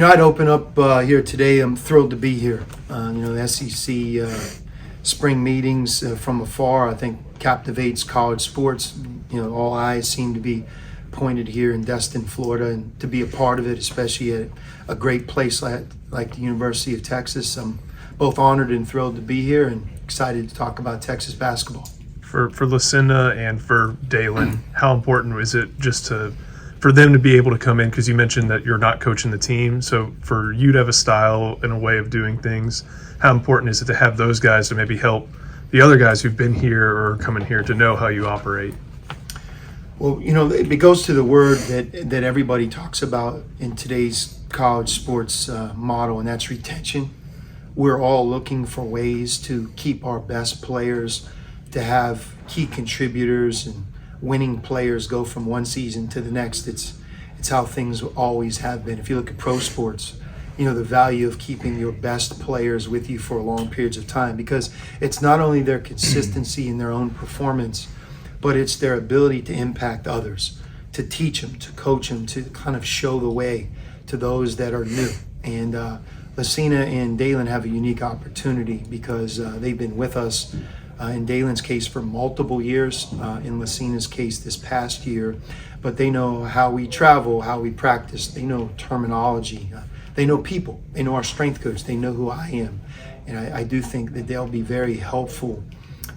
I'd open up here today. I'm thrilled to be here. The SEC spring meetings from afar, I think, captivates college sports. All eyes seem to be pointed here in Destin, Florida, and to be a part of it, especially at a great place like the University of Texas. I'm both honored and thrilled to be here and excited to talk about Texas basketball. For Lucinda and for Dalen, how important is it for them to be able to come in, because you mentioned that you're not coaching the team, so for you to have a style and a way of doing things, how important is it to have those guys to maybe help the other guys who've been here or coming here to know how you operate? Well, it goes to the word that everybody talks about in today's college sports model, and that's retention. We're all looking for ways to keep our best players, to have key contributors and winning players go from one season to the next. It's how things always have been. If you look at pro sports, the value of keeping your best players with you for long periods of time, because it's not only their consistency in their own performance, but it's their ability to impact others, to teach them, to coach them, to kind of show the way to those that are new. And Lucina and Dalen have a unique opportunity because they've been with us in Dalen's case for multiple years, in Lucina's case this past year, but they know how we travel, how we practice, they know terminology, they know people, they know our strength coach, they know who I am. And I do think that they'll be very helpful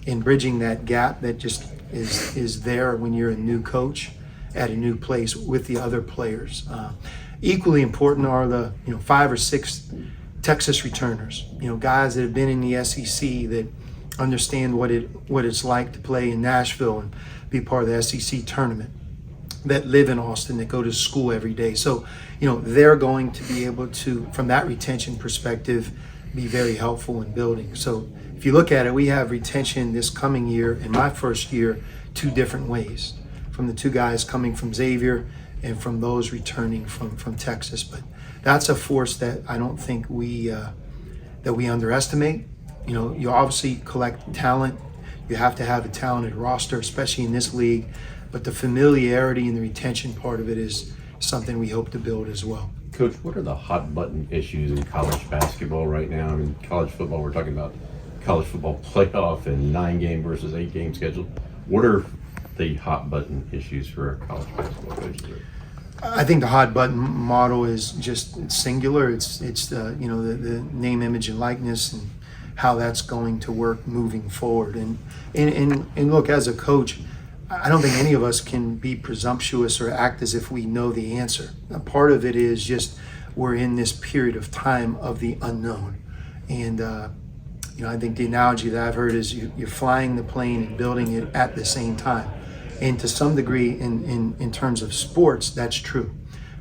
in bridging that gap that just is there when you're a new coach at a new place with the other players. Equally important are the 5 or 6 Texas returners, guys that have been in the SEC that understand what it's like to play in Nashville and be part of the SEC tournament, that live in Austin, that go to school every day. So, they're going to be able to, from that retention perspective, be very helpful in building. So if you look at it, we have retention this coming year, in my first year, 2 different ways, from the 2 guys coming from Xavier and from those returning from Texas. But that's a force that I don't think we underestimate. You obviously collect talent. You have to have a talented roster, especially in this league. But the familiarity and the retention part of it is something we hope to build as well. Coach, what are the hot button issues in college basketball right now? I mean, college football, we're talking about college football playoff and 9-game versus 8-game schedule. What are the hot button issues for college basketball coaches? I think the hot button model is just singular. It's the name, image, and likeness, and how that's going to work moving forward. And look, as a coach, I don't think any of us can be presumptuous or act as if we know the answer. A part of it is just we're in this period of time of the unknown. And I think the analogy that I've heard is you're flying the plane and building it at the same time. And to some degree in terms of sports, that's true,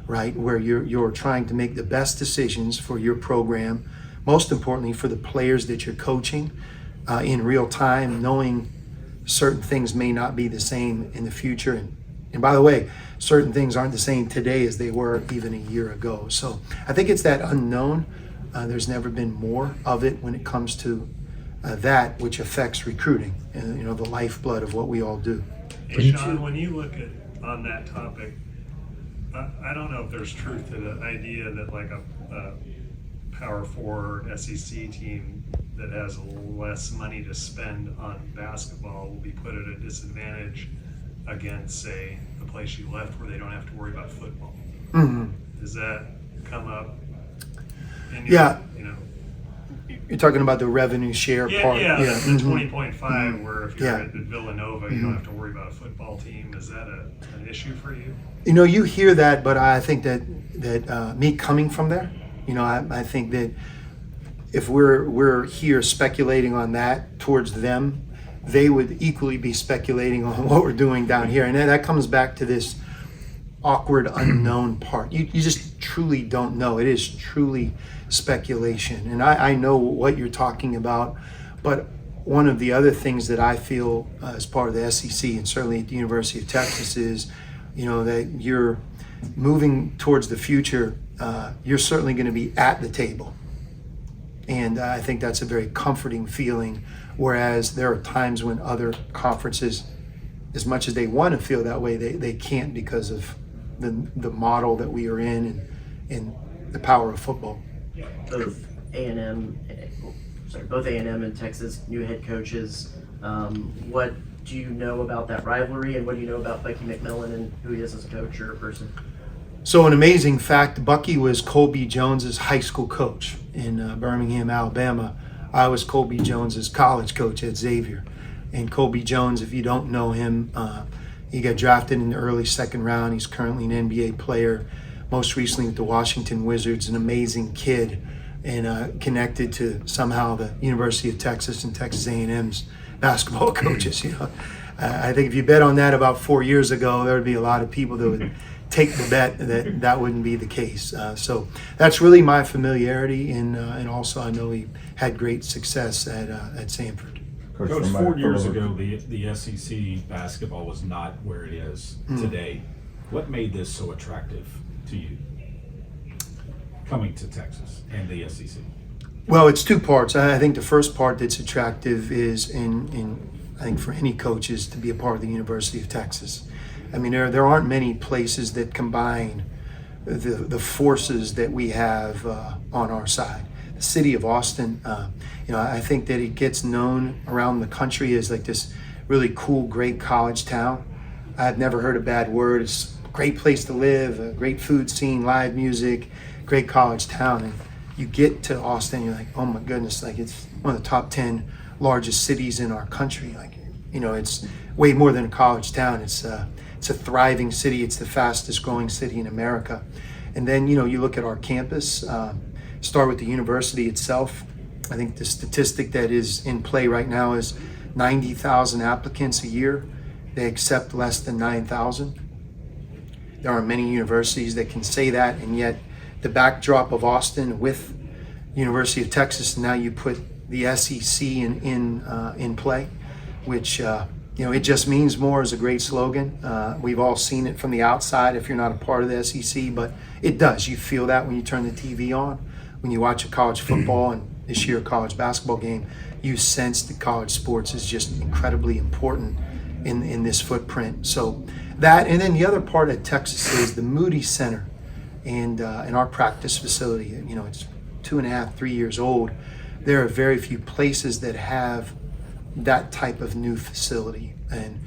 right? Where you're trying to make the best decisions for your program, most importantly for the players that you're coaching in real time, knowing certain things may not be the same in the future. And by the way, certain things aren't the same today as they were even a year ago. So I think it's that unknown. There's never been more of it when it comes to that which affects recruiting and the lifeblood of what we all do. Hey, Sean, when you look at on that topic, I don't know if there's truth to the idea that like a Power 4 SEC team that has less money to spend on basketball will be put at a disadvantage against, say, the place you left where they don't have to worry about football. Mm-hmm. Does that come up? Yeah. You're talking about the revenue share part. Yeah, the Mm-hmm. 20.5 where if you're at Villanova, you don't have to worry about a football team. Is that an issue for you? You hear that, but I think that me coming from there, I think that if we're here speculating on that towards them, they would equally be speculating on what we're doing down here. And that comes back to this awkward unknown part. You just truly don't know. It is truly speculation. And I know what you're talking about, but one of the other things that I feel as part of the SEC and certainly at the University of Texas is, that you're moving towards the future. You're certainly going to be at the table. And I think that's a very comforting feeling, whereas there are times when other conferences, as much as they want to feel that way, they can't because of the model that we are in and the power of football. Both A&M, both A&M and Texas new head coaches. What do you know about that rivalry, and what do you know about Bucky McMillan and who he is as a coach or a person? So an amazing fact, Bucky was Colby Jones's high school coach in Birmingham, Alabama. I was Colby Jones's college coach at Xavier. And Colby Jones, if you don't know him, he got drafted in the early second round. He's currently an NBA player, most recently with the Washington Wizards, an amazing kid, and connected to somehow the University of Texas and Texas A&M's basketball coaches. I think if you bet on that about 4 years ago, there would be a lot of people that would take the bet that that wouldn't be the case. So that's really my familiarity, and also I know he had great success at Samford. Coach, 4 years ago, the SEC basketball was not where it is today. What made this so attractive to you, coming to Texas and the SEC? Well, it's two parts. I think the first part that's attractive is I think for any coaches to be a part of the University of Texas. I mean, there aren't many places that combine the forces that we have on our side. The city of Austin, I think that it gets known around the country as like this really cool, great college town. I've never heard a bad word. It's a great place to live, a great food scene, live music, great college town. And you get to Austin, you're like, oh my goodness, like it's one of the top 10 largest cities in our country. Like, it's way more than a college town. It's a thriving city. It's the fastest growing city in America. And then, you look at our campus, start with the university itself. I think the statistic that is in play right now is 90,000 applicants a year. They accept less than 9,000. There are many universities that can say that, and yet the backdrop of Austin with University of Texas, now you put the SEC in play, which it just means more is a great slogan. We've all seen it from the outside if you're not a part of the SEC, but it does. You feel that when you turn the TV on, when you watch a college football and this year a college basketball game, you sense that college sports is just incredibly important in this footprint. So that, and then the other part of Texas is the Moody Center and in our practice facility. It's 2.5, 3 years old. There are very few places that have that type of new facility, and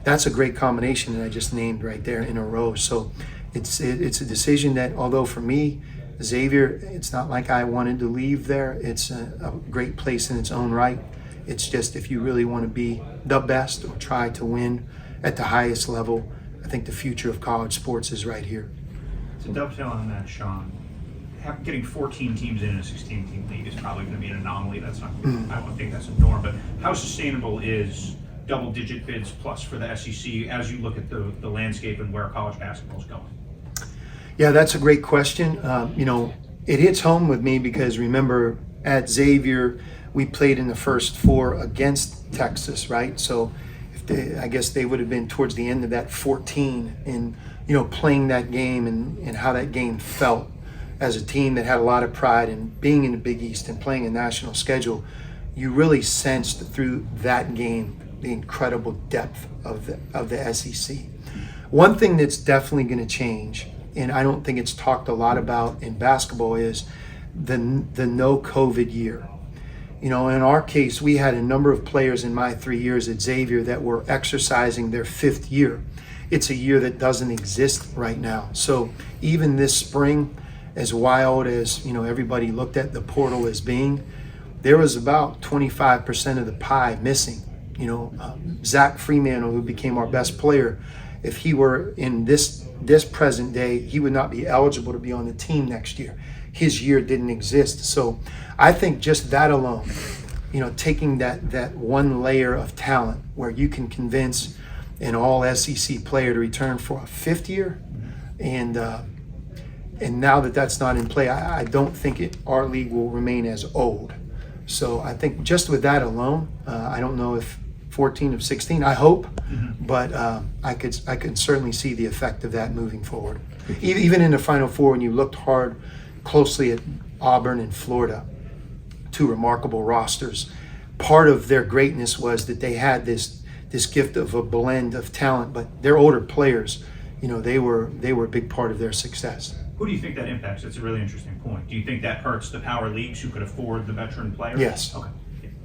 that's a great combination that I just named right there in a row. So it's a decision that, although for me, Xavier, it's not like I wanted to leave there. It's a great place in its own right. It's just if you really want to be the best or try to win at the highest level, I think the future of college sports is right here. To dovetail on that, Sean, getting 14 teams in a 16-team league is probably going to be an anomaly. That's not. I don't think that's a norm. But how sustainable is double-digit bids plus for the SEC as you look at the landscape and where college basketball is going? Yeah, that's a great question. It hits home with me because remember at Xavier, we played in the first four against Texas, right? So I guess they would have been towards the end of that 14 and, playing that game and how that game felt as a team that had a lot of pride in being in the Big East and playing a national schedule. You really sensed through that game the incredible depth of the SEC. One thing that's definitely going to change, and I don't think it's talked a lot about in basketball, is the no COVID year. In our case, we had a number of players in my 3 years at Xavier that were exercising their 5th year. It's a year that doesn't exist right now. So even this spring, as wild as everybody looked at the portal as being, there was about 25% of the pie missing. Zach Freemantle, who became our best player, if he were in this present day, he would not be eligible to be on the team next year. His year didn't exist. So I think just that alone, taking that one layer of talent where you can convince an all SEC player to return for a 5th year, and now that that's not in play, I don't think our league will remain as old. So I think just with that alone, I don't know if 14 of 16, I hope, but I could certainly see the effect of that moving forward. Even in the Final Four, when you looked closely at Auburn and Florida, 2 remarkable rosters, part of their greatness was that they had this gift of a blend of talent, but their older players, they were a big part of their success. Who do you think that impacts? That's a really interesting point. Do you think that hurts the power leagues who could afford the veteran players? Yes. Okay.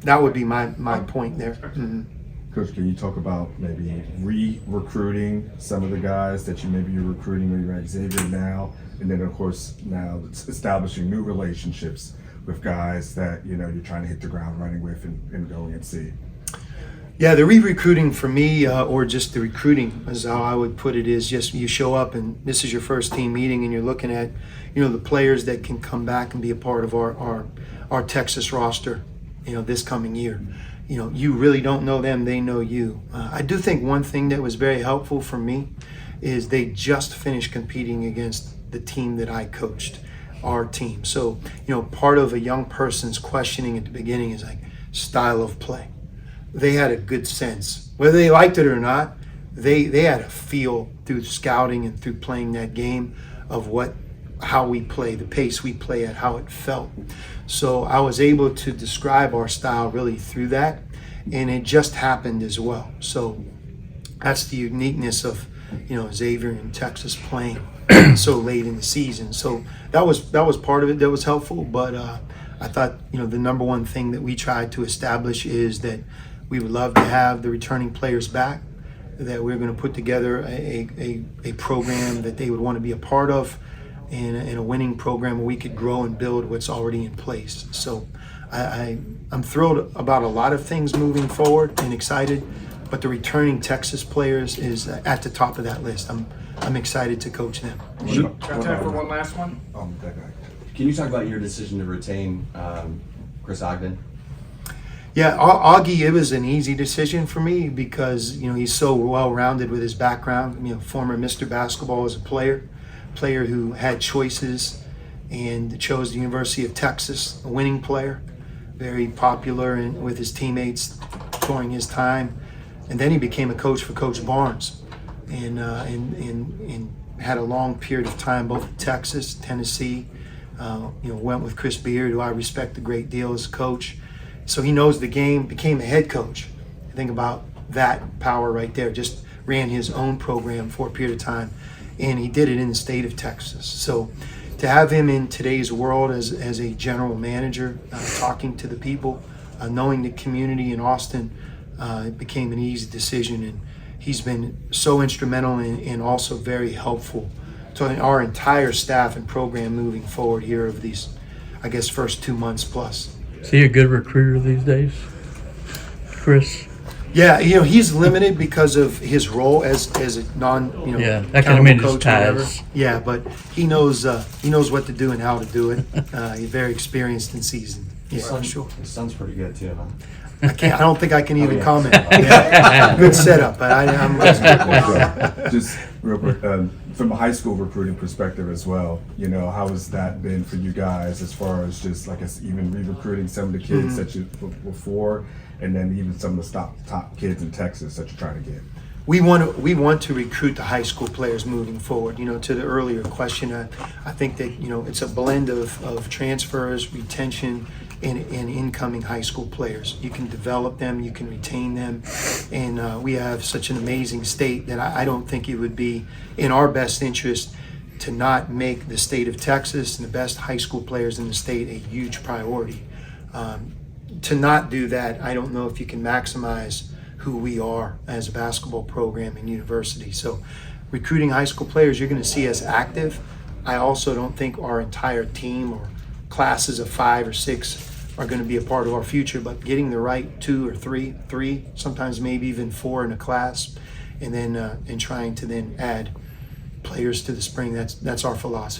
That would be my point there. Mhm. Coach, can you talk about maybe re-recruiting some of the guys that you're recruiting when you're at Xavier now, and then of course now it's establishing new relationships with guys that you're trying to hit the ground running with and going and see. Yeah, the re-recruiting for me, or just the recruiting, is how I would put it, is just you show up and this is your first team meeting and you're looking at, the players that can come back and be a part of our Texas roster, this coming year. You really don't know them, they know you. I do think one thing that was very helpful for me is they just finished competing against the team that I coached, our team. So, part of a young person's questioning at the beginning is like style of play. They had a good sense. Whether they liked it or not, they had a feel through scouting and through playing that game of how we play, the pace we play at, how it felt. So I was able to describe our style really through that, and it just happened as well. So that's the uniqueness of, Xavier and Texas playing so late in the season. So that was part of it that was helpful, but I thought, the number one thing that we tried to establish is that we would love to have the returning players back, that we're going to put together a program that they would want to be a part of, and a winning program where we could grow and build what's already in place. So I'm thrilled about a lot of things moving forward and excited, but the returning Texas players is at the top of that list. I'm excited to coach them. Got time for one last one? That guy. Can you talk about your decision to retain Chris Ogden? Yeah, Augie, it was an easy decision for me because, he's so well-rounded with his background, former Mr. Basketball as a player who had choices and chose the University of Texas, a winning player, very popular with his teammates during his time. And then he became a coach for Coach Barnes and had a long period of time both in Texas, Tennessee, went with Chris Beard, who I respect a great deal as a coach. So he knows the game, became a head coach. Think about that power right there. Just ran his own program for a period of time, and he did it in the state of Texas. So to have him in today's world as a general manager, talking to the people, knowing the community in Austin, it became an easy decision. And he's been so instrumental and also very helpful to our entire staff and program moving forward here of these, I guess, first 2 months plus. Is he a good recruiter these days, Chris? Yeah, he's limited because of his role as a Yeah, that kind of made his coach or whatever. ties. Yeah, but he knows what to do and how to do it. He's very experienced and seasoned. Yeah, for sure. His son's pretty good too, huh? I don't think I can even yeah. comment. Yeah. Good setup, but I'm Just real quick, from a high school recruiting perspective as well, how has that been for you guys as far as just even re-recruiting some of the kids that you before, and then even some of the top kids in Texas that you're trying to get? We want to recruit the high school players moving forward. To the earlier question, I think that it's a blend of transfers, retention, and incoming high school players. You can develop them, you can retain them, and we have such an amazing state that I don't think it would be in our best interest to not make the state of Texas and the best high school players in the state a huge priority. To not do that, I don't know if you can maximize who we are as a basketball program and university. So recruiting high school players, you're going to see us active. I also don't think our entire team or classes of 5 or 6 are going to be a part of our future, but getting the right 2 or 3, sometimes maybe even 4 in a class, and then and trying to then add players to the spring, that's our philosophy.